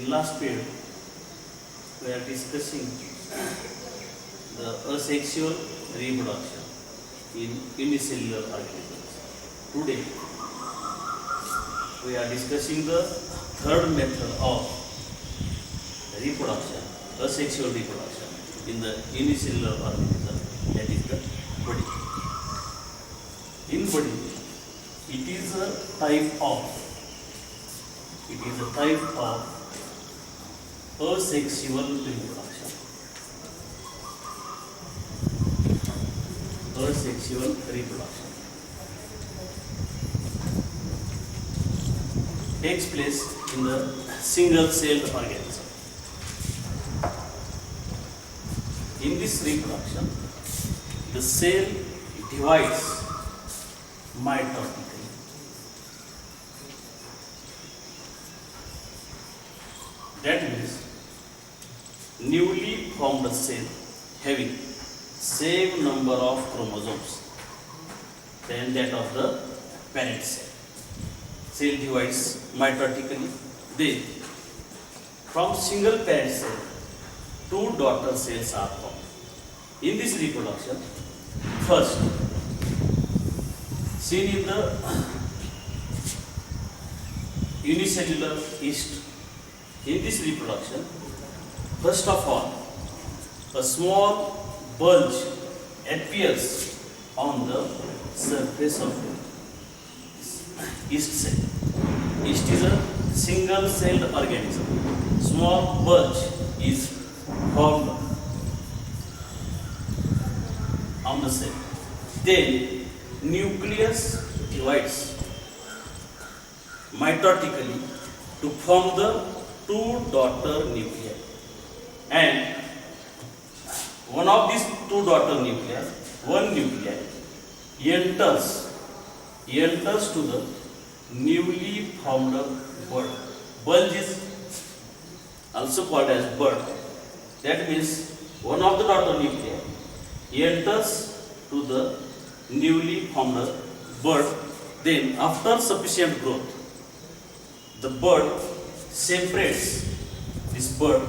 In last period, we are discussing the asexual reproduction in unicellular organisms. Today, we are discussing the third method of reproduction, asexual reproduction in the unicellular organism, that is the body. In body, it is a type of asexual reproduction. Asexual reproduction takes place in the single-celled organism. In this reproduction, the cell divides mitotically. That means newly formed cell having same number of chromosomes than that of the parent cell. Cell divides mitotically. Then, from single parent cell, two daughter cells are formed. In this reproduction, first, seen in the unicellular yeast, in this reproduction, first of all, a small bulge appears on the surface of the yeast cell. Yeast is a single-celled organism. Small bulge is formed on the cell. Then nucleus divides mitotically to form the two daughter nuclei, and one of these two daughter nuclei, one nuclei enters to the newly formed bud. Bulge is also called as bud. That means one of the daughter nuclei enters to the newly formed bud. Then, after sufficient growth, the bud separates. This bud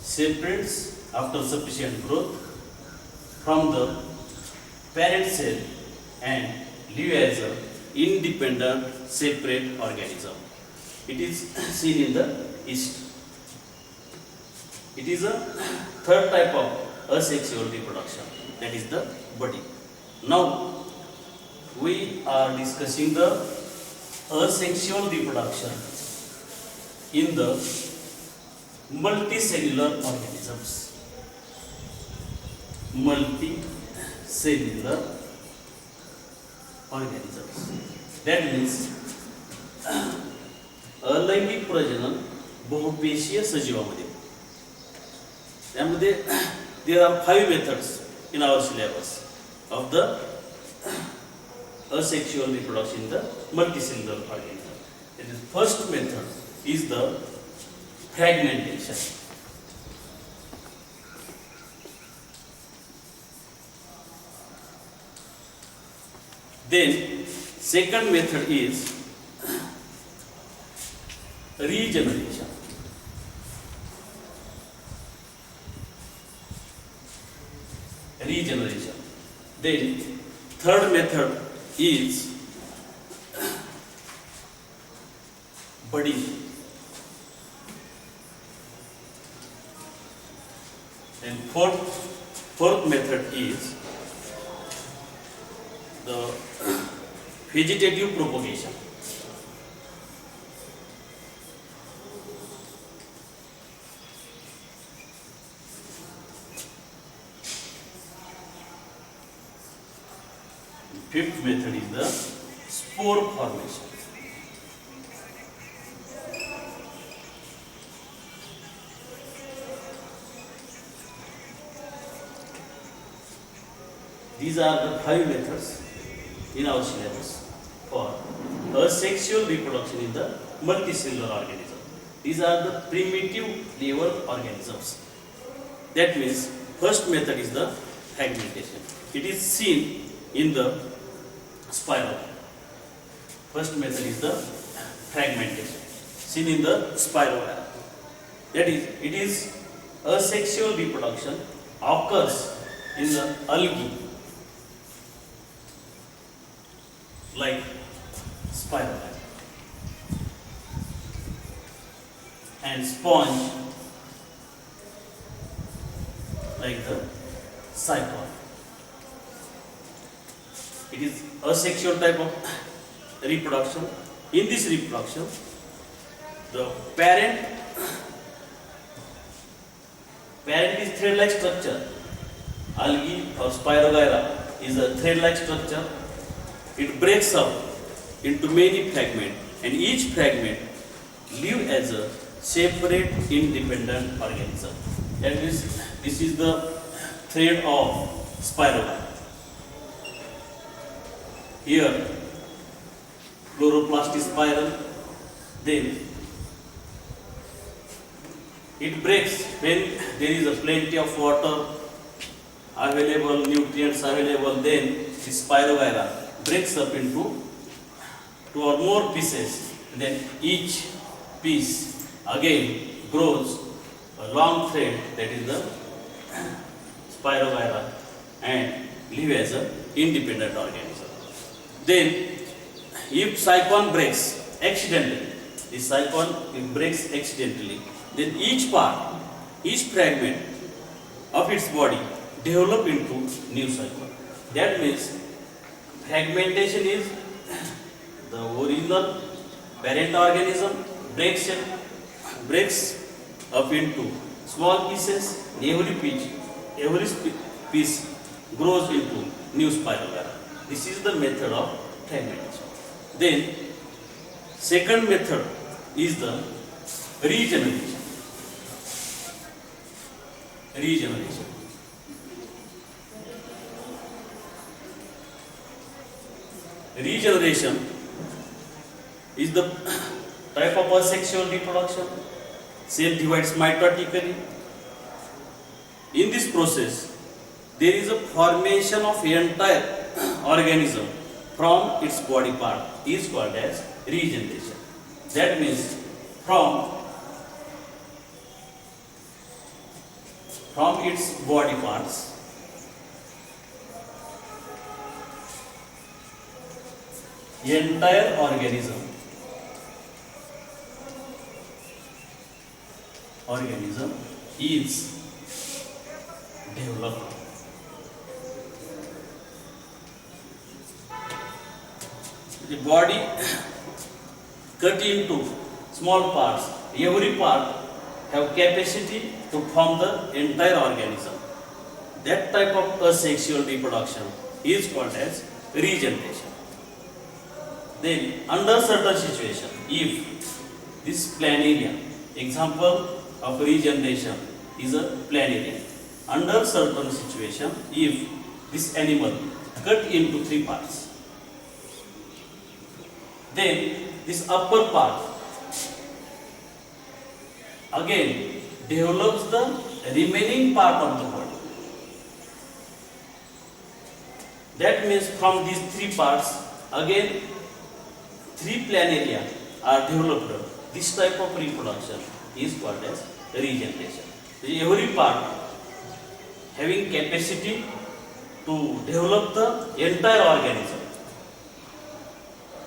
separates after sufficient growth from the parent cell and live as an independent, separate organism. It is seen in the yeast. It is a third type of asexual reproduction, that is the body. Now, we are discussing the asexual reproduction in the multicellular organisms. Multicellular organisms. That means अलैंगिक प्रजनन बहुपेशीय सजीवामध्ये. त्यामध्ये there are 5 methods in our syllabus of the asexual reproduction in the multicellular organism. The first method is the fragmentation. Then, second method is regeneration. Then, third method is budding. And fourth method is the vegetative propagation. Fifth method is the spore formation. These are the 5 methods in our syllabus for asexual reproduction in the multicellular organism. These are the primitive level organisms. That means first method is the fragmentation. It is seen in the spiral. First method is the fragmentation, seen in the spiral. That is, it is asexual reproduction occurs in the algae like spirogyra and sponge like the cyclone. It is asexual type of reproduction. In this reproduction, the parent is thread-like structure. Algae or spirogyra is a thread-like structure. It breaks up into many fragments, and each fragment live as a separate independent organism. That is, this is the thread of spirogyra. Here, chloroplast is spiral, then it breaks when there is a plenty of water available, nutrients available, then this spirogyra breaks up into two or more pieces, and then each piece again grows a long thread, that is the spirogyra, and live as an independent organism. Then, if cyclone breaks accidentally, the cyclone breaks accidentally, then each part, each fragment of its body develop into new cyclone. That means fragmentation is the original parent organism breaks up into small pieces. Every piece grows into new spirogyra. This is the method of fragmentation. Then, second method is the regeneration. Regeneration is the type of asexual reproduction. Cell divides mitotically. In this process, there is a formation of entire organism from its body part is called as regeneration. That means from its body parts, entire organism is developed. The body cut into small parts. Every part have capacity to form the entire organism. That type of asexual reproduction is called as regeneration. Then, under certain situation, if this planaria, example of regeneration is a planaria. Under certain situation, if this animal cut into three parts, then this upper part again develops the remaining part of the body. That means from these three parts, again three planaria are developed. This type of reproduction is called as regeneration. Every part having capacity to develop the entire organism.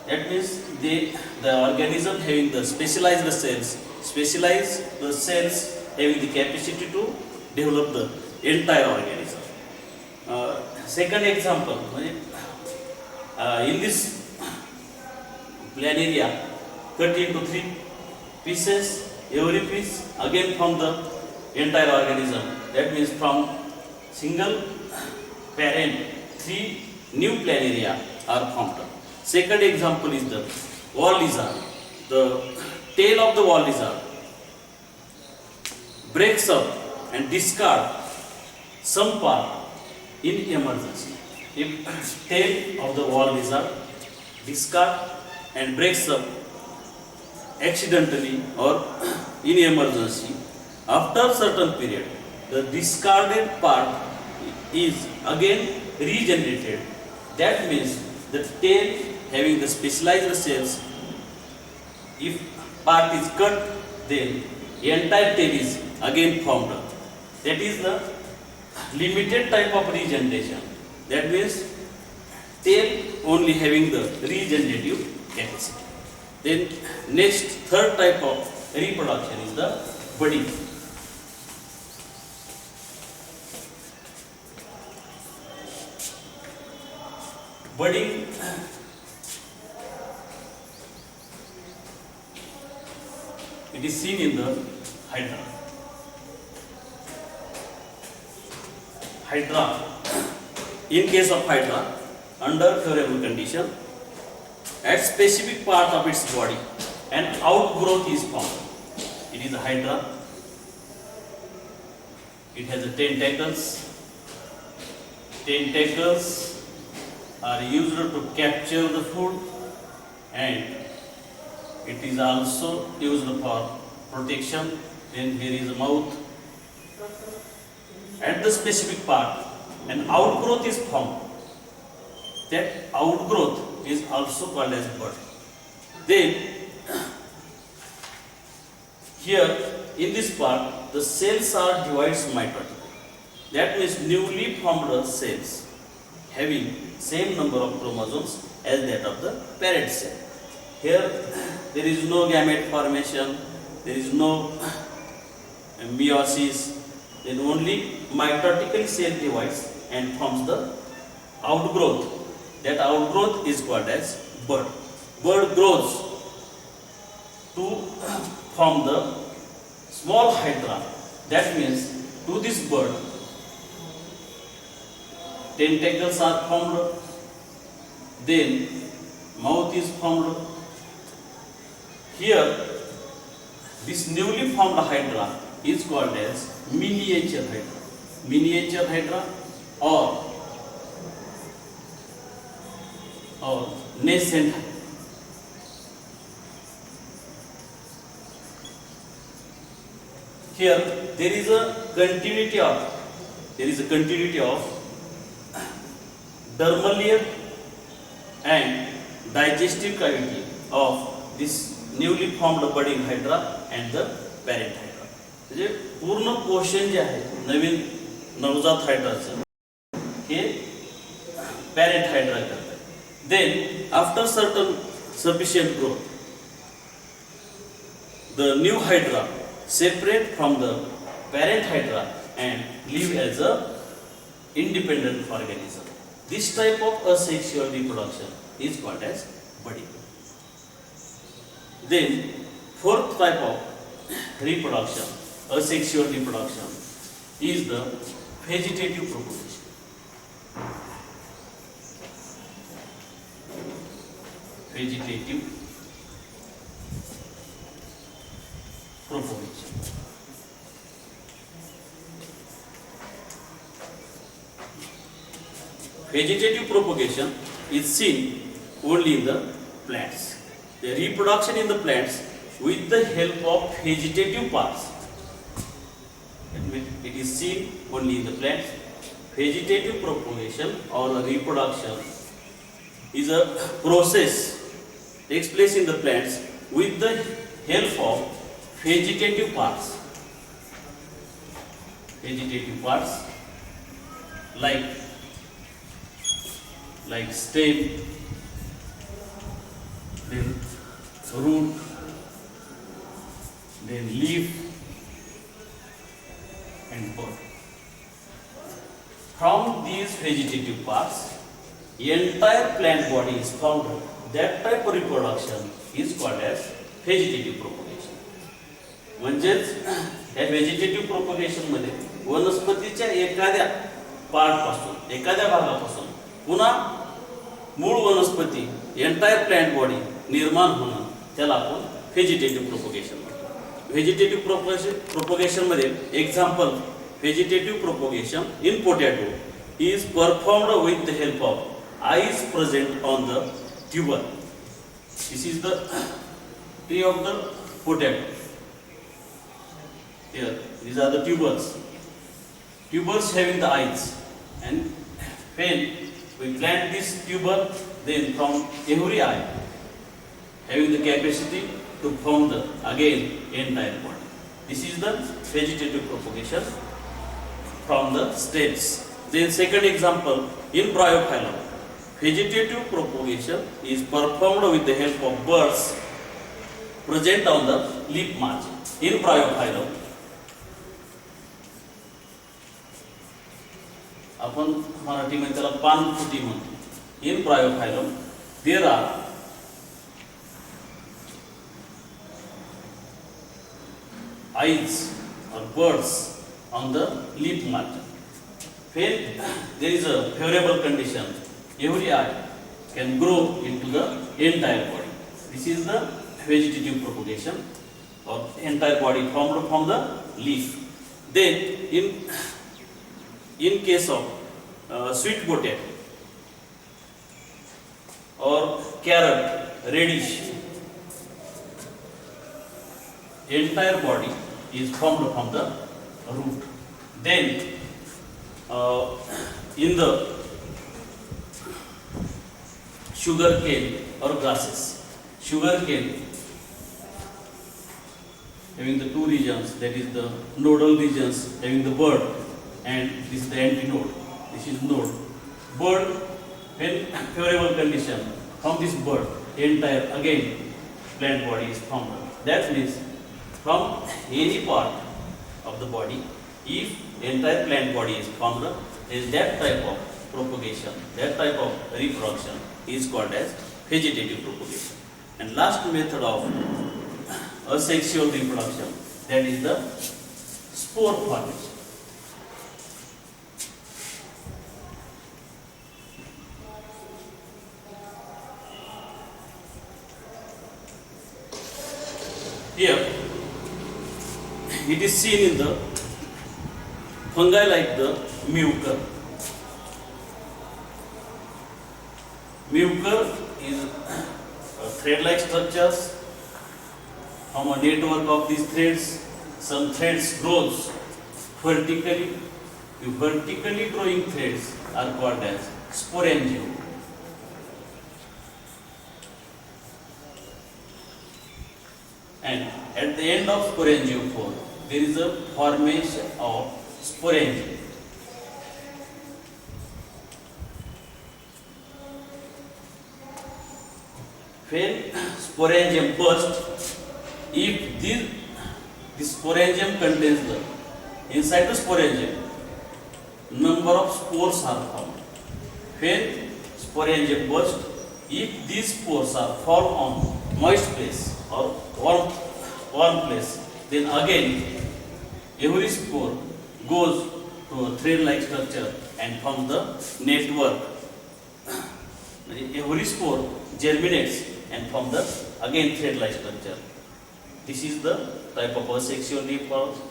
That means the organism having the specialized cells having the capacity to develop the entire organism. Second example, in this planaria cut into three pieces, every piece again from the entire organism. That means from single parent, three new planaria are formed. Second example is the wall lizard. The tail of the wall lizard breaks up and discards some part in emergency. If tail of the wall lizard discards and breaks up accidentally or in emergency, after certain period, the discarded part is again regenerated. That means the tail having the specialized cells, if part is cut, then entire tail is again formed. That is the limited type of regeneration. That means tail only having the regenerative capacity. Then next, third type of reproduction is the budding. Budding it is seen in the hydra. Hydra, in case of hydra, under favorable condition, at specific part of its body, an outgrowth is formed. It is a hydra. It has a tentacles. Tentacles are used to capture the food, and it is also used for protection. Then there is a mouth. At the specific part, an outgrowth is formed. That outgrowth is also called as bud. Then, here in this part, the cells are divided mitotically. That means newly formed cells having same number of chromosomes as that of the parent cell. Here, there is no gamete formation, there is no meiosis, then only mitotically cell divides and forms the outgrowth. That outgrowth is called as bud. Bud grows to form the small hydra. That means to this bud, tentacles are formed, then mouth is formed. Here, this newly formed hydra is called as miniature hydra. Miniature hydra or nascent hydra. Here there is a continuity of dermal layer and digestive cavity of this newly formed budding hydra and the parent hydra. म्हणजे पूर्ण पोषण जे आहे नवीन नवजात हायड्राचं हे parent hydra करतात. Then after certain sufficient growth, the new hydra separate from the parent hydra and live as a independent organism. This type of asexual reproduction is called as budding. Then fourth type of reproduction, asexual reproduction, is the vegetative propagation. Vegetative propagation. Vegetative propagation is seen only in the plants. The reproduction in the plants with the help of vegetative parts. It is seen only in the plants. Vegetative propagation or reproduction is a process takes place in the plants with the help of vegetative parts. Vegetative parts like stem, then root, then leaf and bud. From these vegetative parts, the entire plant body is formed. That type of reproduction is called as vegetative propagation. म्हणजेच या vegetative propagation मध्ये वनस्पतीच्या एखाद्या पार्टपासून एखाद्या भागापासून पुन्हा मूळ वनस्पती entire plant body निर्माण होणं त्याला आपण व्हेजिटेटिव्ह प्रोपगेशन म्हणतो. व्हेजिटेटिव्ह प्रोपगेशन मध्ये example vegetative propagation in potato is performed with the help of eyes present on the tuber. This is the tree of the potato. Here, these are the tubers. Tubers having the eyes, and when we plant this tuber, then from every eye having the capacity to form the again entire body. This is the vegetative propagation from the stems. Then second example, in bryophyllum, vegetative propagation is performed with the help of buds present on the leaf margin. In bryophyllum, आपण मराठीमध्ये त्याला पानफुटी म्हणतो. In bryophyllum, there are eyes or buds on the leaf margin. When there is a favorable condition, every eye can grow into the entire body. This is the vegetative propagation, or entire body formed from the leaf. Then in case of sweet potato or carrot, radish, entire body is formed from the root. Then in the sugar cane or grasses, sugar cane having the two regions, that is the nodal regions having the bud, and this is the antinode, this is node. Bud, when favorable condition, from this bud, entire again plant body is formed. That means from any part of the body, if entire plant body is formed, is that type of propagation, that type of reproduction is called as vegetative propagation. And last method of asexual reproduction, that is the spore formation. Here it is seen in the fungi like the mucor. Mucor is thread-like structures. From a network of these threads, some threads grows vertically. The vertically growing threads are called as sporangium. And at the end of sporangiophore, there is a formation of sporangium. When sporangium bursts, if this sporangium contains inside the sporangium, number of spores are formed. When sporangium bursts, if these spores are formed on moist place or warm place, then again every spore goes to a thread-like structure and forms the network. Every spore germinates and forms the again thread-like structure. This is the type of asexual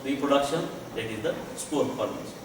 reproduction, that is the spore formation.